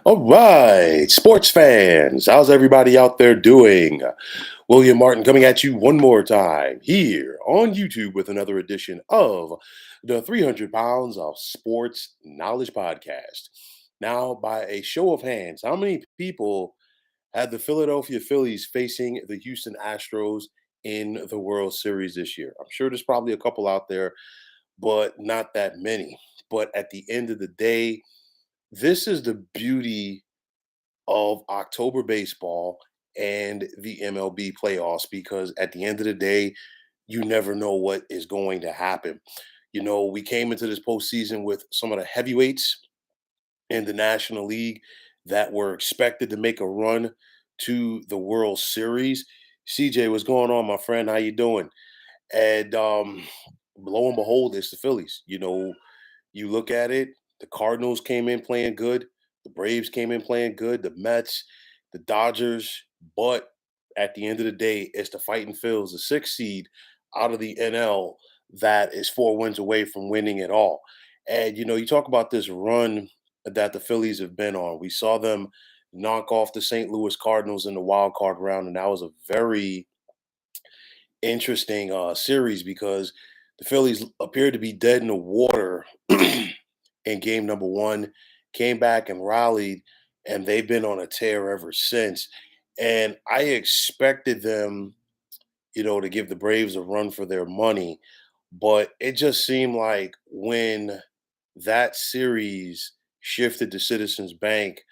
All right, sports fans, how's everybody out there doing? William Martin coming at you one more time here on YouTube with another edition of the 300 Pounds of Sports Knowledge Podcast. Now, by a show of hands, how many people had the Philadelphia Phillies facing the Houston Astros in the World Series this year? I'm sure there's probably a couple out there, but not that many. But at the end of the day, this is the beauty of October baseball and the MLB playoffs because at the end of the day, you never know what is going to happen. You know, we came into this postseason with some of the heavyweights in the National League that were expected to make a run to the World Series. CJ, what's going on, my friend? How you doing? And lo and behold, it's the Phillies. You know, you look at it, the Cardinals came in playing good, the Braves came in playing good, the Mets, the Dodgers, but at the end of the day, it's the fighting Phils, the sixth seed out of the NL that is 4 wins away from winning it all. And you know, you talk about this run that the Phillies have been on. We saw them knock off the St. Louis Cardinals in the wild card round, and that was a very interesting series because the Phillies appeared to be dead in the water in game number one, came back and rallied, and they've been on a tear ever since. And I expected them, you know, to give the Braves a run for their money, but it just seemed like when that series shifted to Citizens Bank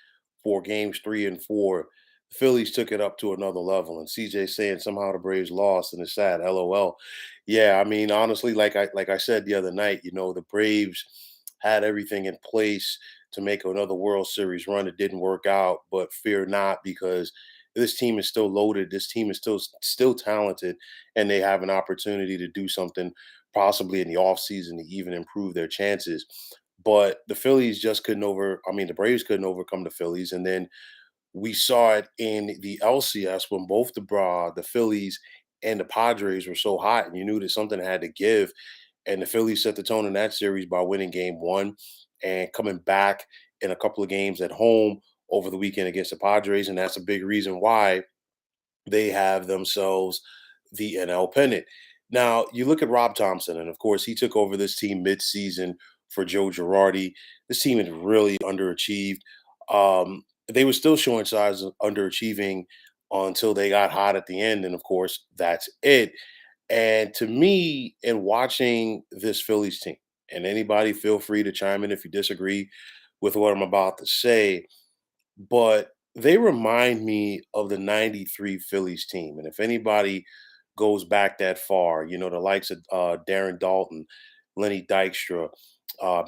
for games three and four, the Phillies took it up to another level. And CJ saying somehow the Braves lost and it's sad. LOL. Yeah, I mean, honestly, like I said the other night, you know, the Braves had everything in place to make another World Series run. It didn't work out, but fear not because this team is still loaded. This team is still talented, and they have an opportunity to do something possibly in the offseason to even improve their chances. But the Phillies just couldn't I mean, the Braves couldn't overcome the Phillies. And then we saw it in the LCS when both the Phillies and the Padres were so hot, and you knew that something had to give. And the Phillies set the tone in that series by winning game one and coming back in a couple of games at home over the weekend against the Padres. And that's a big reason why they have themselves the NL pennant. Now, you look at Rob Thompson, and of course, he took over this team midseason for Joe Girardi. This team had really underachieved. They were still showing signs of underachieving until they got hot at the end, and of course, that's it. And to me, in watching this Phillies team, and anybody feel free to chime in if you disagree with what I'm about to say, but they remind me of the 93 Phillies team. And if anybody goes back that far, you know, the likes of Darren Dalton, Lenny Dykstra,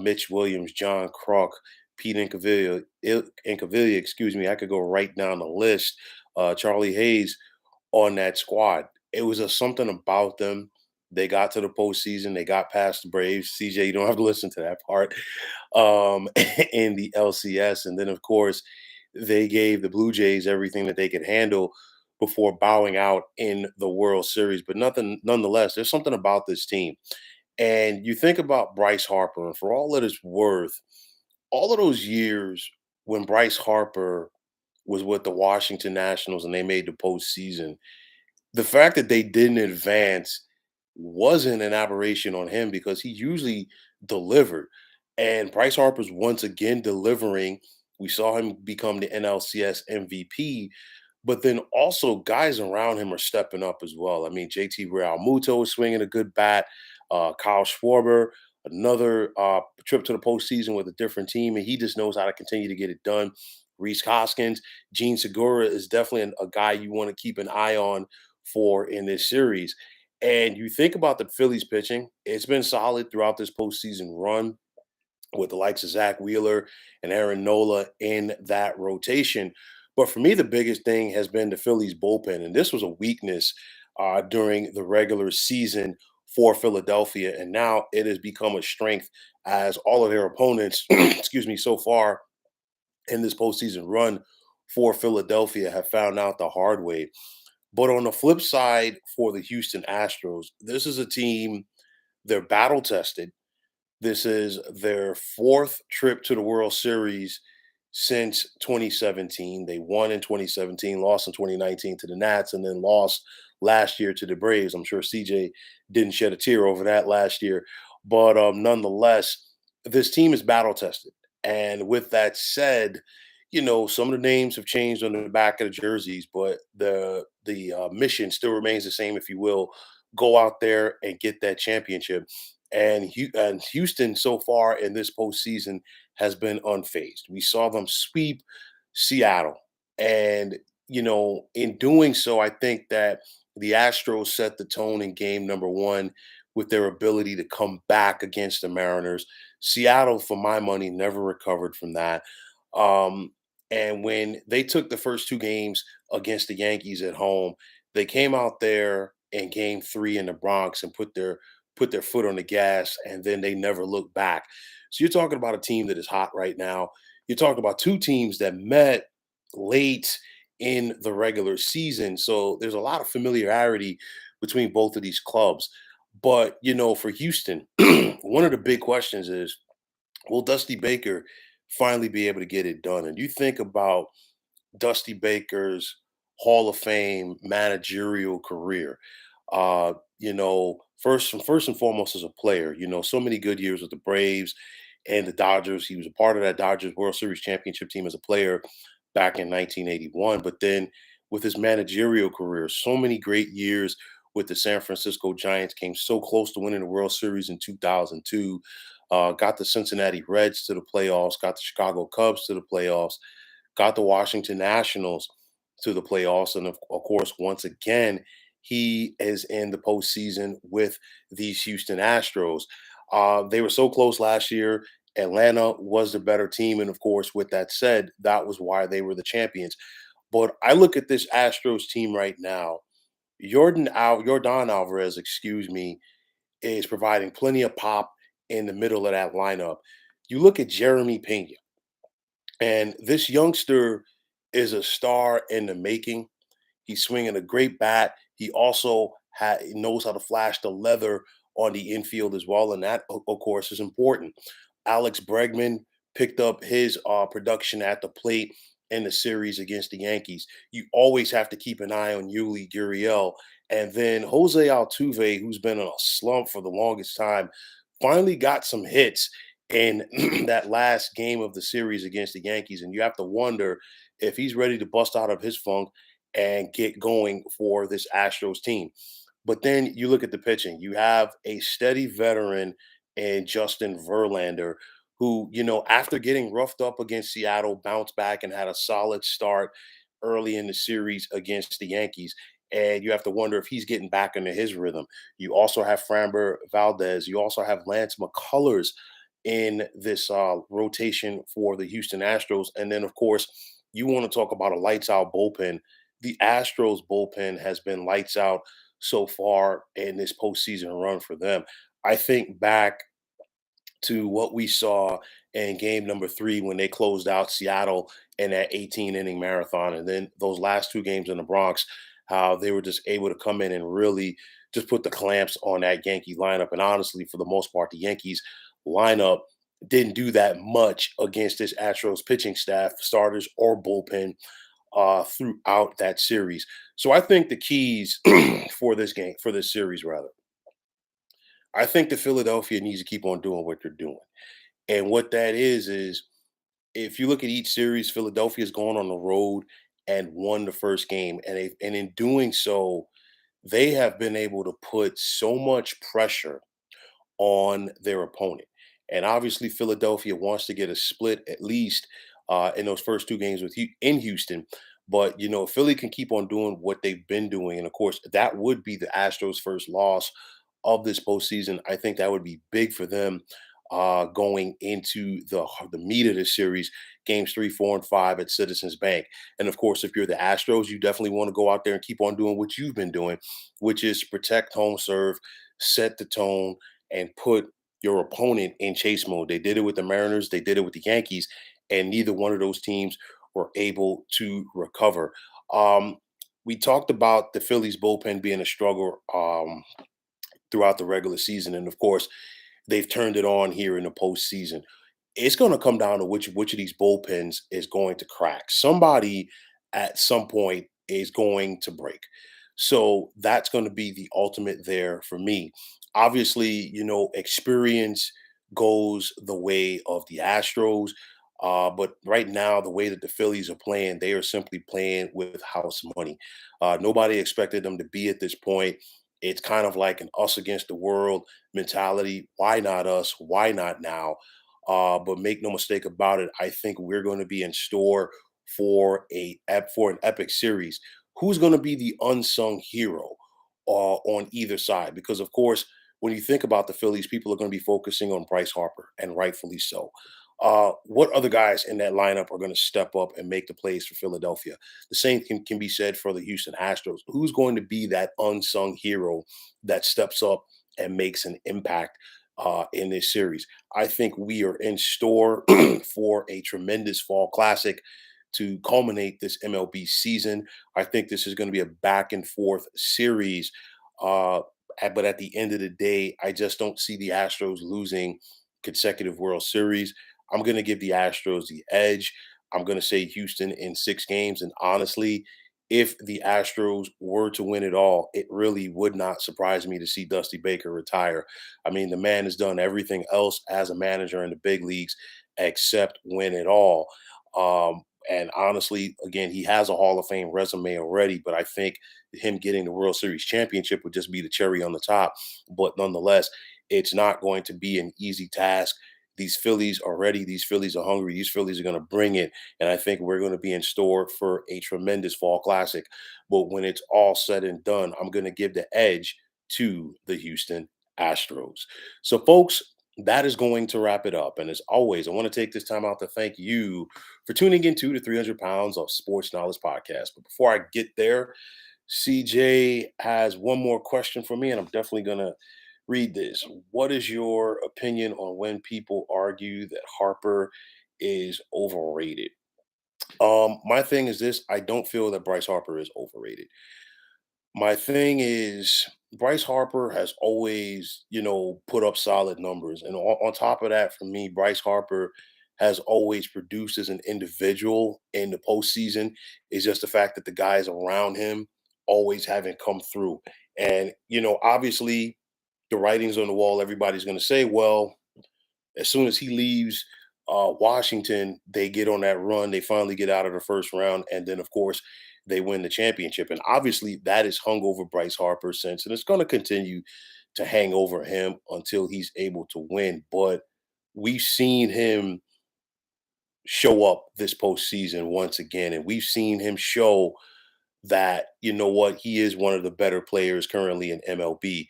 Mitch Williams, John Kruk, Pete Incaviglia, excuse me, I could go right down the list. Charlie Hayes on that squad. It was just something about them. They got to the postseason. They got past the Braves. CJ, you don't have to listen to that part. In the LCS, and then of course they gave the Blue Jays everything that they could handle before bowing out in the World Series. But nothing, nonetheless, there's something about this team. And you think about Bryce Harper, and for all that it's worth, all of those years when Bryce Harper was with the Washington Nationals and they made the postseason, the fact that they didn't advance wasn't an aberration on him because he usually delivered. And Bryce Harper's once again delivering. We saw him become the NLCS MVP, but then also guys around him are stepping up as well. I mean, JT Realmuto is swinging a good bat. Kyle Schwarber, another trip to the postseason with a different team, and he just knows how to continue to get it done. Reese Hoskins, Gene Segura is definitely a guy you want to keep an eye on for in this series. And you think about the Phillies pitching, it's been solid throughout this postseason run with the likes of Zach Wheeler and Aaron Nola in that rotation. But for me, the biggest thing has been the Phillies bullpen. And this was a weakness during the regular season for Philadelphia. And now it has become a strength as all of their opponents, excuse me, so far in this postseason run for Philadelphia have found out the hard way. But on the flip side, for the Houston Astros, this is a team, they're battle tested. This is their fourth trip to the World Series since 2017. They won in 2017, lost in 2019 to the Nats, and then lost last year to the Braves. I'm sure CJ didn't shed a tear over that last year. But nonetheless, this team is battle tested. And with that said, some of the names have changed on the back of the jerseys, but the mission still remains the same, if you will. Go out there and get that championship. And Houston so far in this postseason has been unfazed. We saw them sweep Seattle. And, in doing so, I think that the Astros set the tone in game number one with their ability to come back against the Mariners. Seattle, for my money, never recovered from that. Um, and when they took the first two games against the Yankees at home, they came out there in game three in the Bronx and put their foot on the gas, and then they never looked back. So you're talking about a team that is hot right now. You're talking about two teams that met late in the regular season. So there's a lot of familiarity between both of these clubs. But, for Houston, one of the big questions is, will Dusty Baker finally be able to get it done? And you think about Dusty Baker's Hall of Fame managerial career. First and foremost as a player, so many good years with the Braves and the Dodgers. He was a part of that Dodgers World Series championship team as a player back in 1981. But then with his managerial career, so many great years with the San Francisco Giants, came so close to winning the World Series in 2002. Got the Cincinnati Reds to the playoffs, got the Chicago Cubs to the playoffs, got the Washington Nationals to the playoffs. And of course, once again, he is in the postseason with these Houston Astros. They were so close last year. Atlanta was the better team. And of course, with that said, that was why they were the champions. But I look at this Astros team right now. Jordan Alvarez, excuse me, is providing plenty of pop in the middle of that lineup. You look at Jeremy Pena, and this youngster is a star in the making. He's swinging a great bat. He also knows how to flash the leather on the infield as well, and that, of course, is important. Alex Bregman picked up his production at the plate in the series against the Yankees. You always have to keep an eye on Yuli Gurriel. And then Jose Altuve, who's been in a slump for the longest time, finally got some hits in that last game of the series against the Yankees. And you have to wonder if he's ready to bust out of his funk and get going for this Astros team. But then you look at the pitching. You have a steady veteran in Justin Verlander, who, after getting roughed up against Seattle, bounced back and had a solid start early in the series against the Yankees. And you have to wonder if he's getting back into his rhythm. You also have Framber Valdez. You also have Lance McCullers in this rotation for the Houston Astros. And then, of course, you want to talk about a lights out bullpen. The Astros bullpen has been lights out so far in this postseason run for them. I think back to what we saw in game number three when they closed out Seattle in that 18 inning marathon. And then those last two games in the Bronx, how they were just able to come in and really just put the clamps on that Yankee lineup. And honestly, for the most part, the Yankees lineup didn't do that much against this Astros pitching staff, starters or bullpen, throughout that series. So I think the keys for this series rather, I think that Philadelphia needs to keep on doing what they're doing. And what that is if you look at each series, Philadelphia's gone on the road and won the first game. And in doing so, they have been able to put so much pressure on their opponent. And obviously, Philadelphia wants to get a split at least in those first two games in Houston. But Philly can keep on doing what they've been doing, and of course, that would be the Astros' first loss of this postseason. I think that would be big for them going into the meat of this series, games three, four, and five at Citizens Bank. And of course, if you're the Astros, you definitely want to go out there and keep on doing what you've been doing, which is protect home serve, set the tone, and put your opponent in chase mode. They did it with the Mariners, they did it with the Yankees, and neither one of those teams were able to recover. Um, we talked about the Phillies bullpen being a struggle throughout the regular season, and of course, they've turned it on here in the postseason. it's going to come down to which of these bullpens is going to crack. Somebody at some point is going to break. So that's going to be the ultimate there for me. Obviously, experience goes the way of the Astros. But right now, the way that the Phillies are playing, they are simply playing with house money. Nobody expected them to be at this point. It's kind of like an us against the world mentality. Why not us? Why not now? But make no mistake about it, I think we're going to be in store for for an epic series. Who's going to be the unsung hero on either side? Because of course, when you think about the Phillies, people are going to be focusing on Bryce Harper, and rightfully so. What other guys in that lineup are going to step up and make the plays for Philadelphia? The same can be said for the Houston Astros. Who's going to be that unsung hero that steps up and makes an impact in this series? I think we are in store for a tremendous fall classic to culminate this MLB season. I think this is going to be a back and forth series. Uh, but at the end of the day, I just don't see the Astros losing consecutive World Series. I'm going to give the Astros the edge. I'm going to say Houston in 6 games. And honestly, if the Astros were to win it all, it really would not surprise me to see Dusty Baker retire. I mean, the man has done everything else as a manager in the big leagues except win it all. And honestly, again, he has a Hall of Fame resume already, but I think him getting the World Series championship would just be the cherry on the top. But nonetheless, it's not going to be an easy task. These Phillies are ready. These Phillies are hungry. These Phillies are going to bring it. And I think we're going to be in store for a tremendous fall classic. But when it's all said and done, I'm going to give the edge to the Houston Astros. So, folks, that is going to wrap it up. And as always, I want to take this time out to thank you for tuning into the 300 Pounds of Sports Knowledge podcast. But before I get there, CJ has one more question for me, and I'm definitely going to read this. What is your opinion on when people argue that Harper is overrated? My thing is this: I don't feel that Bryce Harper is overrated. My thing is Bryce Harper has always, put up solid numbers. And on top of that, for me, Bryce Harper has always produced as an individual in the postseason. It's just the fact that the guys around him always haven't come through. And, obviously the writing's on the wall. Everybody's going to say, well, as soon as he leaves Washington, they get on that run. They finally get out of the first round, and then of course they win the championship. And obviously that has hung over Bryce Harper since, and it's going to continue to hang over him until he's able to win. But we've seen him show up this postseason once again, and we've seen him show that, he is one of the better players currently in MLB.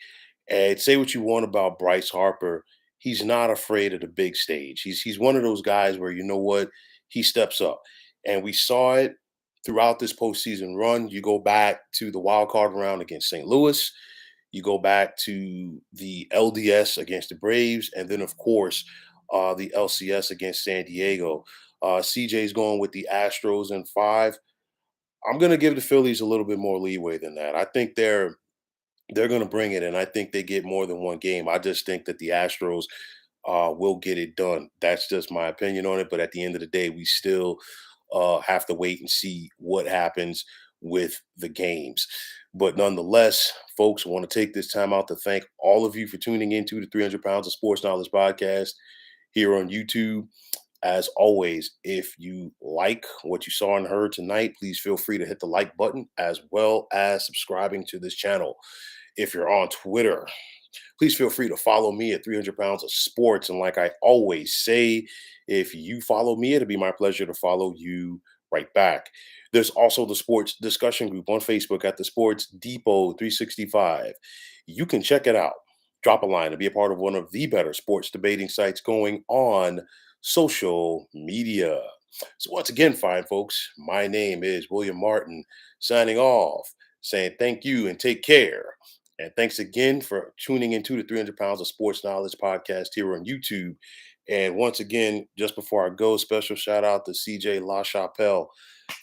And say what you want about Bryce Harper, he's not afraid of the big stage. He's one of those guys where, he steps up. And we saw it throughout this postseason run. You go back to the wild card round against St. Louis, you go back to the LDS against the Braves, and then of course the LCS against San Diego. CJ's going with the Astros in 5. I'm going to give the Phillies a little bit more leeway than that. I think they're going to bring it, and I think they get more than one game. I just think that the Astros will get it done. That's just my opinion on it. But at the end of the day, we still have to wait and see what happens with the games. But nonetheless, folks, I want to take this time out to thank all of you for tuning into the 300 Pounds of Sports Knowledge podcast here on YouTube. As always, if you like what you saw and heard tonight, please feel free to hit the like button as well as subscribing to this channel. If you're on Twitter, please feel free to follow me at 300 Pounds of Sports. And like I always say, if you follow me, it'll be my pleasure to follow you right back. There's also the sports discussion group on Facebook at the Sports Depot 365. You can check it out. Drop a line to be a part of one of the better sports debating sites going on social media. So once again, fine folks, my name is William Martin, signing off, saying thank you and take care. And thanks again for tuning into the 300 Pounds of Sports Knowledge podcast here on YouTube. And once again, just before I go, special shout out to CJ LaChapelle.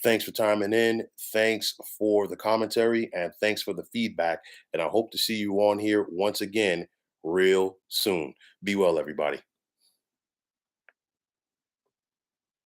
Thanks for timing in. Thanks for the commentary and thanks for the feedback. And I hope to see you on here once again real soon. Be well, everybody.